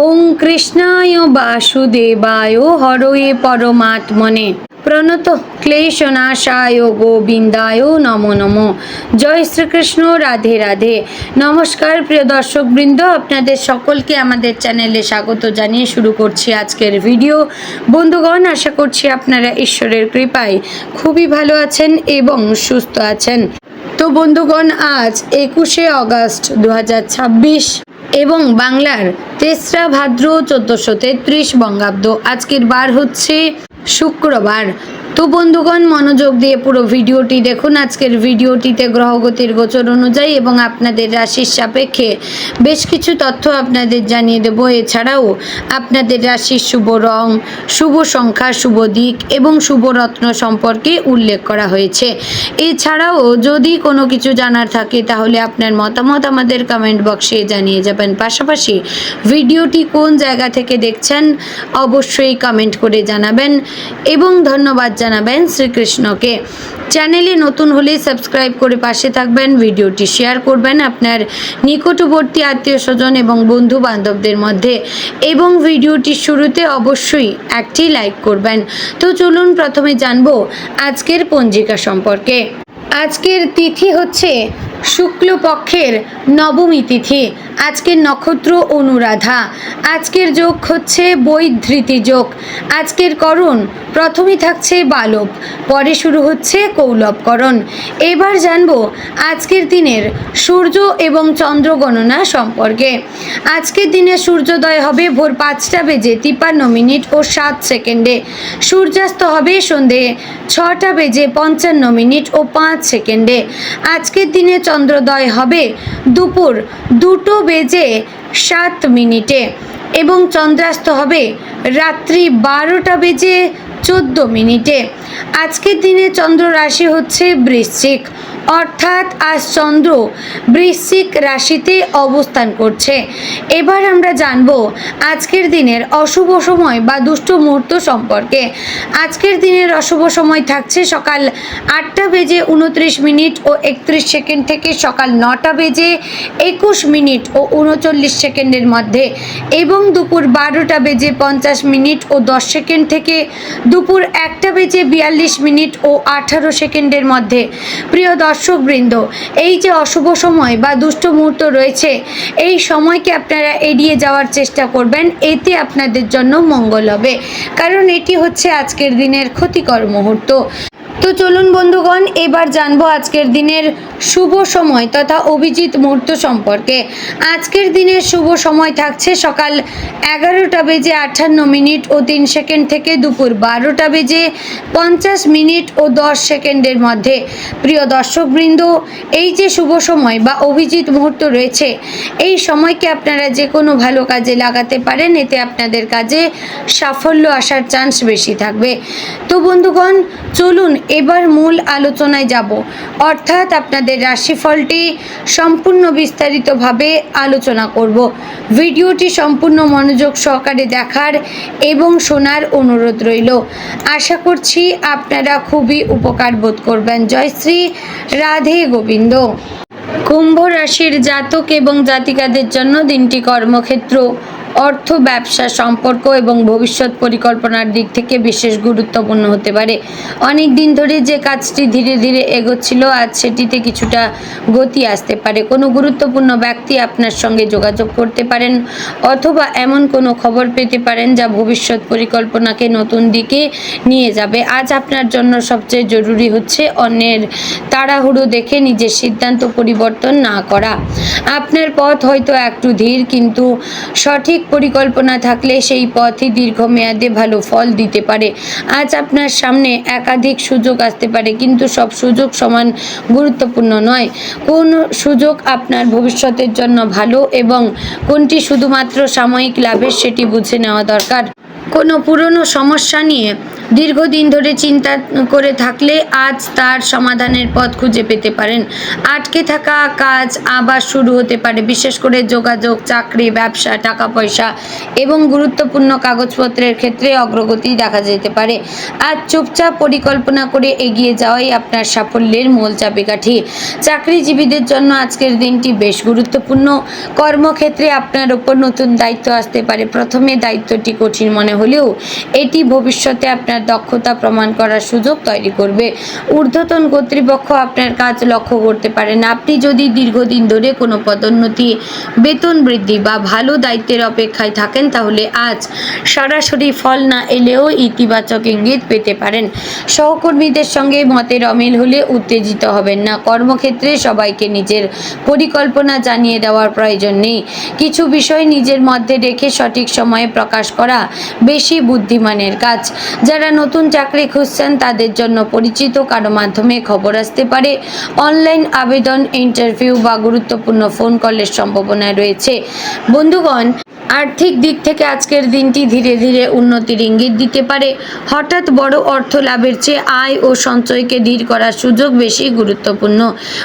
ওং কৃষ্ণায় বাসুদেবায় হরয়ে পরমাত্মনে প্রণত ক্লেশনাশায় গোবিন্দায় নমো নমো। জয় শ্রীকৃষ্ণ, রাধে রাধে। নমস্কার প্রিয় দর্শকবৃন্দ, আপনাদের সকলকে আমাদের চ্যানেলে স্বাগত জানিয়ে শুরু করছি আজকের ভিডিও। বন্ধুগণ, আশা করছি আপনারা ঈশ্বরের কৃপায় খুবই ভালো আছেন এবং সুস্থ আছেন। তো বন্ধুগণ, আজ 21শে অগস্ট 2026 এবং বাংলার 3রা ভাদ্র 1433 বঙ্গাব্দ। আজকের বার হচ্ছে শুক্রবার। তো বন্ধুগণ, মনোযোগ দিয়ে পুরো ভিডিওটি দেখুন। আজকের ভিডিওটিতে গ্রহগতির গোচর অনুযায়ী এবং আপনাদের রাশির সাপেক্ষে বেশ কিছু তথ্য আপনাদের জানিয়ে দেব। এছাড়াও আপনাদের রাশির শুভ রং, শুভ সংখ্যা, শুভ দিক এবং শুভ রত্ন সম্পর্কে উল্লেখ করা হয়েছে। এছাড়াও যদি কোনো কিছু জানার থাকে তাহলে আপনার মতামত আমাদের কমেন্ট বক্সে জানিয়ে যাবেন। পাশাপাশি ভিডিওটি কোন জায়গা থেকে দেখছেন অবশ্যই কমেন্ট করে জানাবেন এবং ধন্যবাদ জানাবেন শ্রীকৃষ্ণকে। চ্যানেলে নতুন হলে সাবস্ক্রাইব করে পাশে থাকবেন, ভিডিওটি শেয়ার করবেন আপনার নিকটবর্তী আত্মীয় স্বজন এবং বন্ধু বান্ধবদের মধ্যে এবং ভিডিওটির শুরুতে অবশ্যই একটি লাইক করবেন। তো চলুন প্রথমে জানবো আজকের পঞ্জিকা সম্পর্কে। আজকের তিথি হচ্ছে শুক্লপক্ষের নবমী তিথি। আজকের নক্ষত্র অনুরাধা। আজকের যোগ হচ্ছে বৈধৃতি যোগ। আজকের করণ প্রথমেই থাকছে বালব, পরে শুরু হচ্ছে কৌলবকরণ। এবার জানবো আজকের দিনের সূর্য এবং চন্দ্র গণনা সম্পর্কে। আজকের দিনে সূর্যোদয় হবে ভোর 5:53 ও 7 সূর্যাস্ত হবে সন্ধে 6:55 ও 5 আজকের দিনে চন্দ্রোদয় হবে দুপুর 2:07 এবং চন্দ্রাস্ত হবে রাত্রি 12:14। আজকের দিনে চন্দ্র রাশি হচ্ছে বৃশ্চিক, অর্থাৎ আজ চন্দ্র বৃশ্চিক রাশিতে অবস্থান করছে। এবার আমরা জানব আজকের দিনের অশুভ সময় বা দুষ্ট মুহূর্ত সম্পর্কে। আজকের দিনের অশুভ সময় থাকছে সকাল 8:29 ও 31 থেকে সকাল 9:21 ও 39 মধ্যে এবং দুপুর 12:50 ও 10 থেকে দুপুর 1:42 ও 18 মধ্যে। প্রিয় দর্শকবৃন্দ, এই যে অশুভ সময় বা দুষ্ট মুহূর্ত রয়েছে, এই সময়কে আপনারা এড়িয়ে যাওয়ার চেষ্টা করবেন, এতে আপনাদের জন্য মঙ্গল হবে, কারণ এটি হচ্ছে আজকের দিনের ক্ষতিকর মুহূর্ত। তো চলুন বন্ধুগণ, এবার জানবো আজকের দিনের শুভ সময় তথা অভিজিৎ মুহূর্ত সম্পর্কে। আজকের দিনের শুভ সময় থাকছে সকাল 11:58 ও 3 থেকে দুপুর 12:50 ও 10 মধ্যে। প্রিয় দর্শকবৃন্দ, এই যে শুভ সময় বা অভিজিৎ মুহূর্ত রয়েছে, এই সময়কে আপনারা যে কোনো ভালো কাজে লাগাতে পারেন, এতে আপনাদের কাজে সাফল্য আসার চান্স বেশি থাকবে। তো বন্ধুগণ, চলুন এবার মূল আলোচনায় যাব, অর্থাৎ আপনাদের রাশিফলটি সম্পূর্ণ বিস্তারিতভাবে আলোচনা করব। ভিডিওটি সম্পূর্ণ মনোযোগ সহকারে দেখার এবং শোনার অনুরোধ রইল। আশা করছি আপনারা খুবই উপকার বোধ করবেন। জয় শ্রী রাধে গোবিন্দ। কুম্ভ রাশির জাতক এবং জাতিকাদের জন্য দিনটি কর্মক্ষেত্র, অর্থ, ব্যবসা, সম্পর্ক এবং ভবিষ্যৎ পরিকল্পনার দিক থেকে বিশেষ গুরুত্বপূর্ণ হতে পারে। অনেক দিন ধরে যে কাজটি ধীরে ধীরে এগোচ্ছিল, আজ সেটিতে কিছুটা গতি আসতে পারে। কোনো গুরুত্বপূর্ণ ব্যক্তি আপনার সঙ্গে যোগাযোগ করতে পারেন অথবা এমন কোনো খবর পেতে পারেন যা ভবিষ্যৎ পরিকল্পনাকে নতুন দিকে নিয়ে যাবে। আজ আপনার জন্য সবচেয়ে জরুরি হচ্ছে অন্যের তাড়াহুড়ো দেখে নিজের সিদ্ধান্ত পরিবর্তন না করা। আপনার পথ হয়তো একটু ধীর, কিন্তু সঠিক পরিকল্পনা থাকলে সেই পথই দীর্ঘমেয়াদে ভালো ফল দিতে পারে। আজ আপনার সামনে একাধিক সুযোগ আসতে পারে, কিন্তু সব সুযোগ সমান গুরুত্বপূর্ণ নয়। কোন সুযোগ আপনার ভবিষ্যতের জন্য ভালো এবং কোনটি শুধুমাত্র সাময়িক লাভের, সেটি বুঝে নেওয়া দরকার। কোনো পুরনো সমস্যা নিয়ে দীর্ঘদিন ধরে চিন্তা করে থাকলে আজ তার সমাধানের পথ খুঁজে পেতে পারেন। আটকে থাকা কাজ আবার শুরু হতে পারে, বিশেষ করে যোগাযোগ, চাকরি, ব্যবসা, টাকা পয়সা এবং গুরুত্বপূর্ণ কাগজপত্রের ক্ষেত্রে অগ্রগতি দেখা যেতে পারে। আজ চুপচাপ পরিকল্পনা করে এগিয়ে যাওয়াই আপনার সাফল্যের মূল চাবিকাঠি। চাকরিজীবীদের জন্য আজকের দিনটি বেশ গুরুত্বপূর্ণ। কর্মক্ষেত্রে আপনার ওপর নতুন দায়িত্ব আসতে পারে। প্রথমে দায়িত্বটি কঠিন মনে হলেও এটি ভবিষ্যতে আপনার দক্ষতা প্রমাণ করার সুযোগ তৈরি করবে। ঊর্ধ্বতন কর্তৃপক্ষ আপনার কাজ লক্ষ্য করতে পারেন। আপনি যদি দীর্ঘদিন ধরে কোনো পদোন্নতি, বেতন বৃদ্ধি বা ভালো দায়িত্বের অপেক্ষায় থাকেন, তাহলে আজ সরাসরি ফল না এলেও ইতিবাচক ইঙ্গিত পেতে পারেন। সহকর্মীদের সঙ্গে মতের অমিল হলে উত্তেজিত হবেন না। কর্মক্ষেত্রে সবাইকে নিজের পরিকল্পনা জানিয়ে দেওয়ার প্রয়োজন নেই। কিছু বিষয় নিজের মধ্যে রেখে সঠিক সময়ে প্রকাশ করা বেশি বুদ্ধিমানের কাজ। যারা নতুন চাকরি খুঁজছেন তাদের জন্য পরিচিত কারো মাধ্যমে খবর আসতে পারে। অনলাইন আবেদন, ইন্টারভিউ বা গুরুত্বপূর্ণ ফোন কলের সম্ভাবনা রয়েছে। বন্ধুগণ, আর্থিক দিক থেকে আজকের দিনটি ধীরে ধীরে উন্নতির ইঙ্গিত দিতে পারে। হঠাৎ বড় অর্থ লাভের চেয়ে আয় ও সঞ্চয়কে ধীর করার সুযোগ বেশি গুরুত্বপূর্ণ।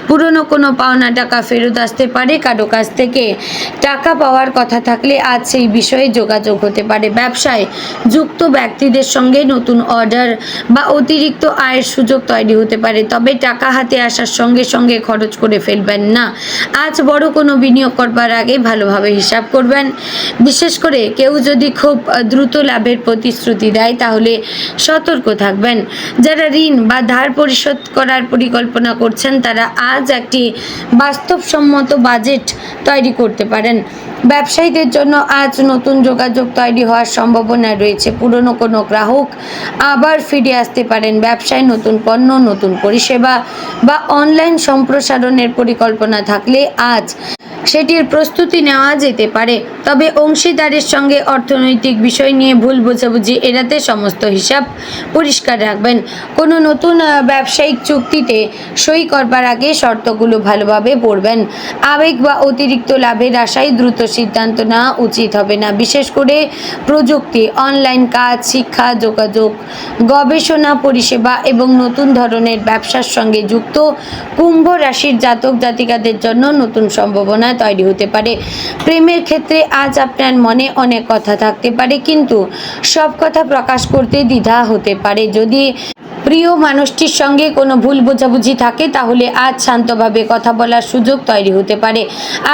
পুরনো কোনো পাওনা টাকা ফেরত আসতে পারে। কারো কাছ থেকে টাকা পাওয়ার কথা থাকলে আজ সেই বিষয়ে যোগাযোগ হতে পারে। ব্যবসায় যুক্ত ব্যক্তিদের সঙ্গে নতুন অর্ডার বা অতিরিক্ত আয়ের সুযোগ তৈরি হতে পারে, তবে টাকা হাতে আসার সঙ্গে সঙ্গে খরচ করে ফেলবেন না। আজ বড় কোনো বিনিয়োগ করবার আগে ভালোভাবে হিসাব করবেন। বিশেষ করে কেউ যদি খুব দ্রুত লাভের প্রতিশ্রুতি দেয় তাহলে সতর্ক থাকবেন। যারা ঋণ বা ধার পরিশোধ করার পরিকল্পনা করছেন তারা আজ একটি বাস্তবসম্মত বাজেট তৈরি করতে পারেন। ব্যবসায়ীদের জন্য আজ নতুন যোগাযোগ তৈরি হওয়ার সম্ভাবনা রয়েছে। পুরনো কোনো গ্রাহক আবার ফিরে আসতে পারেন। ব্যবসায় নতুন পণ্য, নতুন পরিষেবা বা অনলাইন সম্প্রসারণের পরিকল্পনা থাকলে আজ সেটির প্রস্তুতি নেওয়া যেতে পারে। তবে অংশীদারের সঙ্গে অর্থনৈতিক বিষয় নিয়ে ভুল বোঝাবুঝি এড়াতে সমস্ত হিসাব পরিষ্কার রাখবেন। কোনো নতুন ব্যবসায়িক চুক্তিতে সই করবার আগে শর্তগুলো ভালোভাবে পড়বেন। আবেগ বা অতিরিক্ত লাভের আশায় দ্রুত সিদ্ধান্ত নেওয়া উচিত হবে না। বিশেষ করে প্রযুক্তি, অনলাইন কাজ, শিক্ষা, যোগাযোগ, গবেষণা, পরিষেবা এবং নতুন ধরনের ব্যবসার সঙ্গে যুক্ত কুম্ভ রাশির জাতক জাতিকাদের জন্য নতুন সম্ভাবনা তৈরি হতে পারে। প্রেমের ক্ষেত্রে আজ আপনার মনে অনেক কথা থাকতে পারে, কিন্তু সব কথা প্রকাশ করতে দ্বিধা হতে পারে। যদি প্রিয় মানুষটির সঙ্গে কোনো ভুল বোঝাবুঝি থাকে তাহলে আজ শান্তভাবে কথা বলার সুযোগ তৈরি হতে পারে।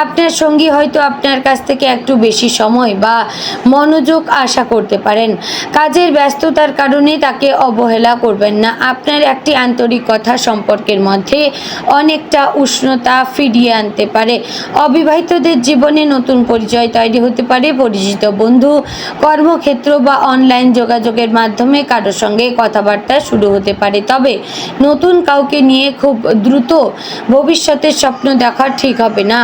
আপনার সঙ্গী হয়তো আপনার কাছ থেকে একটু বেশি সময় বা মনোযোগ আশা করতে পারেন। কাজের ব্যস্ততার কারণে তাকে অবহেলা করবেন না। আপনার একটি আন্তরিক কথা সম্পর্কের মধ্যে অনেকটা উষ্ণতা ফিরিয়ে আনতে পারে। অবিবাহিতদের জীবনে নতুন পরিচয় তৈরি হতে পারে। পরিচিত বন্ধু, কর্মক্ষেত্র বা অনলাইন যোগাযোগের মাধ্যমে কারো সঙ্গে কথাবার্তা শুরু হতে পারে। তবে নতুন কাউকে নিয়ে খুব দ্রুত ভবিষ্যতের স্বপ্ন দেখা ঠিক হবে না।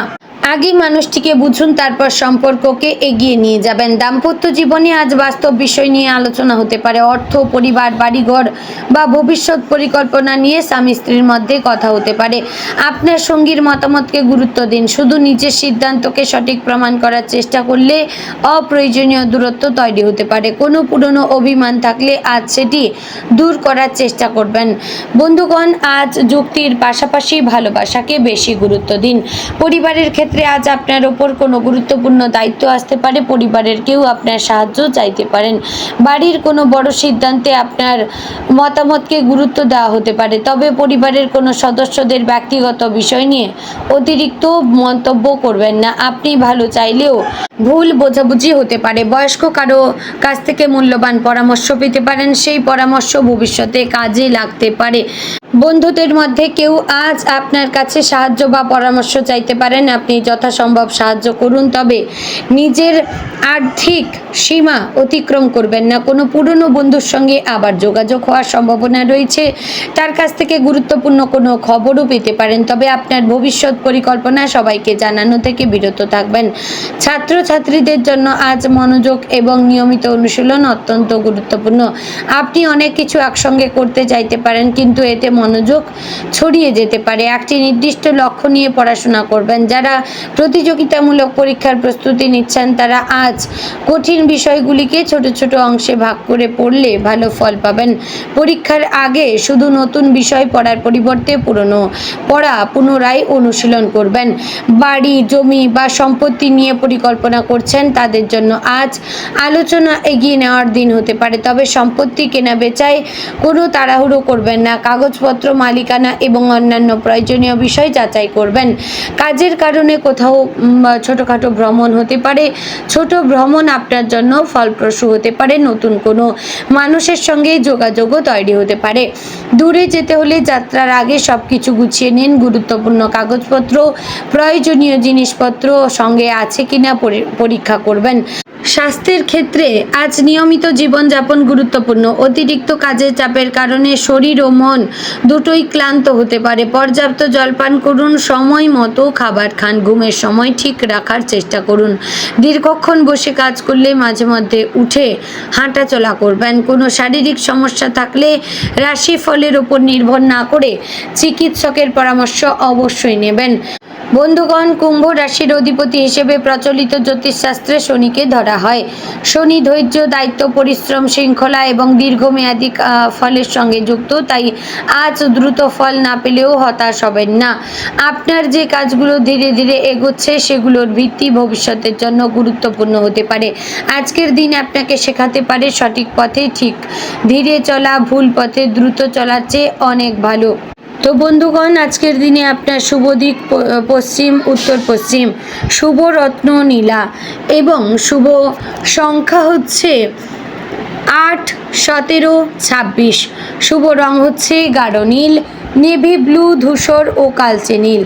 আগে মানুষটিকে বুঝুন, তারপর সম্পর্ককে এগিয়ে নিয়ে যাবেন। দাম্পত্য জীবনে আজ বাস্তব বিষয় নিয়ে আলোচনা হতে পারে। অর্থ, পরিবার, বাড়িঘর বা ভবিষ্যৎ পরিকল্পনা নিয়ে স্বামী স্ত্রীর মধ্যে কথা হতে পারে। আপনার সঙ্গীর মতামতকে গুরুত্ব দিন। শুধু নিজের সিদ্ধান্তকে সঠিক প্রমাণ করার চেষ্টা করলে অপ্রয়োজনীয় দূরত্ব তৈরি হতে পারে। কোনো পুরনো অভিমান থাকলে আজ সেটি দূর করার চেষ্টা করবেন। বন্ধুগণ, আজ যুক্তির পাশাপাশি ভালোবাসাকে বেশি গুরুত্ব দিন। পরিবারের ক্ষেত্রে আজ আপনার ওপর কোনো গুরুত্বপূর্ণ দায়িত্ব আসতে পারে। পরিবারের কেউ আপনার সাহায্য চাইতে পারেন। বাড়ির কোনো বড় সিদ্ধান্তে আপনার মতামতকে গুরুত্ব দেওয়া হতে পারে, তবে পরিবারের কোনো সদস্যদের ব্যক্তিগত বিষয় নিয়ে অতিরিক্ত মন্তব্য করবেন না। আপনি ভালো চাইলেও ভুল বোঝাবুঝি হতে পারে। বয়স্ক কারো কাছ থেকে মূল্যবান পরামর্শ পেতে পারেন। সেই পরামর্শ ভবিষ্যতে কাজে লাগতে পারে। বন্ধুদের মধ্যে কেউ আজ আপনার কাছে সাহায্য বা পরামর্শ চাইতে পারেন। আপনি যথাসম্ভব সাহায্য করুন, তবে নিজের আর্থিক সীমা অতিক্রম করবেন না। কোনো পুরনো বন্ধুর সঙ্গে আবার যোগাযোগ হওয়ার সম্ভাবনা রয়েছে। তার কাছ থেকে গুরুত্বপূর্ণ কোনো খবরও পেতে পারেন, তবে আপনার ভবিষ্যৎ পরিকল্পনা সবাইকে জানানো থেকে বিরত থাকবেন। ছাত্রছাত্রীদের জন্য আজ মনোযোগ এবং নিয়মিত অনুশীলন অত্যন্ত গুরুত্বপূর্ণ। আপনি অনেক কিছু একসঙ্গে করতে চাইতে পারেন, কিন্তু এতে মনোযোগ ছড়িয়ে যেতে পারে। একটি নির্দিষ্ট লক্ষ্য নিয়ে পড়াশোনা করবেন। যারা প্রতিযোগিতামূলক পরীক্ষার প্রস্তুতি নিচ্ছেন তারা আজ কঠিন বিষয়গুলিকে ছোট ছোট অংশে ভাগ করে পড়লে ভালো ফল পাবেন। পরীক্ষার আগে শুধু নতুন বিষয় পড়ার পরিবর্তে পুরনো পড়া পুনরায় অনুশীলন করবেন। বাড়ি, জমি বা সম্পত্তি নিয়ে পরিকল্পনা করছেন তাদের জন্য আজ আলোচনা এগিয়ে নেওয়ার দিন হতে পারে। তবে সম্পত্তি কেনা বেচায় কোনো তাড়াহুড়ো করবেন না। কাগজপত্র, মালিকানা এবং অন্যান্য প্রয়োজনীয় বিষয় যাচাই করবেন। কাজের কারণে কোথাও ছোটোখাটো ভ্রমণ হতে পারে। ছোট ভ্রমণ আপনার জন্য ফলপ্রসূ হতে পারে। নতুন কোনো মানুষের সঙ্গে যোগাযোগও তৈরি হতে পারে। দূরে যেতে হলে যাত্রার আগে সব কিছু গুছিয়ে নিন। গুরুত্বপূর্ণ কাগজপত্র, প্রয়োজনীয় জিনিসপত্র সঙ্গে আছে কিনা পরীক্ষা করবেন। স্বাস্থ্যের ক্ষেত্রে আজ নিয়মিত জীবনযাপন গুরুত্বপূর্ণ। অতিরিক্ত কাজের চাপের কারণে শরীর ও মন দুটোই ক্লান্ত হতে পারে। পর্যাপ্ত জলপান করুন, সময় মতো খাবার খান, ঘুমের সময় ঠিক রাখার চেষ্টা করুন। দীর্ঘক্ষণ বসে কাজ করলে মাঝে মধ্যে উঠে হাঁটাচলা করবেন। কোনো শারীরিক সমস্যা থাকলে রাশিফলের ওপর নির্ভর না করে চিকিৎসকের পরামর্শ অবশ্যই নেবেন। বন্ধুগণ, কুম্ভ রাশির অধিপতি হিসেবে প্রচলিত জ্যোতিষশাস্ত্রে শনিকে ধরা হয়। শনি ধৈর্য, দায়িত্ব, পরিশ্রম, শৃঙ্খলা এবং দীর্ঘমেয়াদী ফলের সঙ্গে যুক্ত। তাই আজ দ্রুত ফল না পেলেও হতাশ হবেন না। আপনার যে কাজগুলো ধীরে ধীরে এগোচ্ছে সেগুলোর ভিত্তি ভবিষ্যতের জন্য গুরুত্বপূর্ণ হতে পারে। আজকের দিন আপনাকে শেখাতে পারে সঠিক পথে ঠিক ধীরে চলা ভুল পথে দ্রুত চলার চেয়ে অনেক ভালো। তো বন্ধুগণ, আজকের দিনে আপনার শুভ দিক পশ্চিম, উত্তর পশ্চিম, শুভ রত্ন নীলা এবং শুভ সংখ্যা হচ্ছে 8, 17, 26। শুভ রং হচ্ছে গাঢ় নীল, নেভি ব্লু, ধূসর ও কালচে নীল।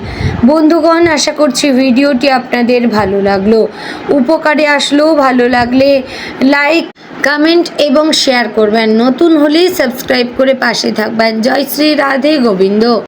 বন্ধুগণ, আশা করছি ভিডিওটি আপনাদের ভালো লাগলো। উপকারে আসলেও ভালো লাগলে লাইক, কমেন্ট এবং শেয়ার করবেন। নতুন হলে সাবস্ক্রাইব করে পাশে থাকবেন। জয় শ্রী রাধে গোবিন্দ।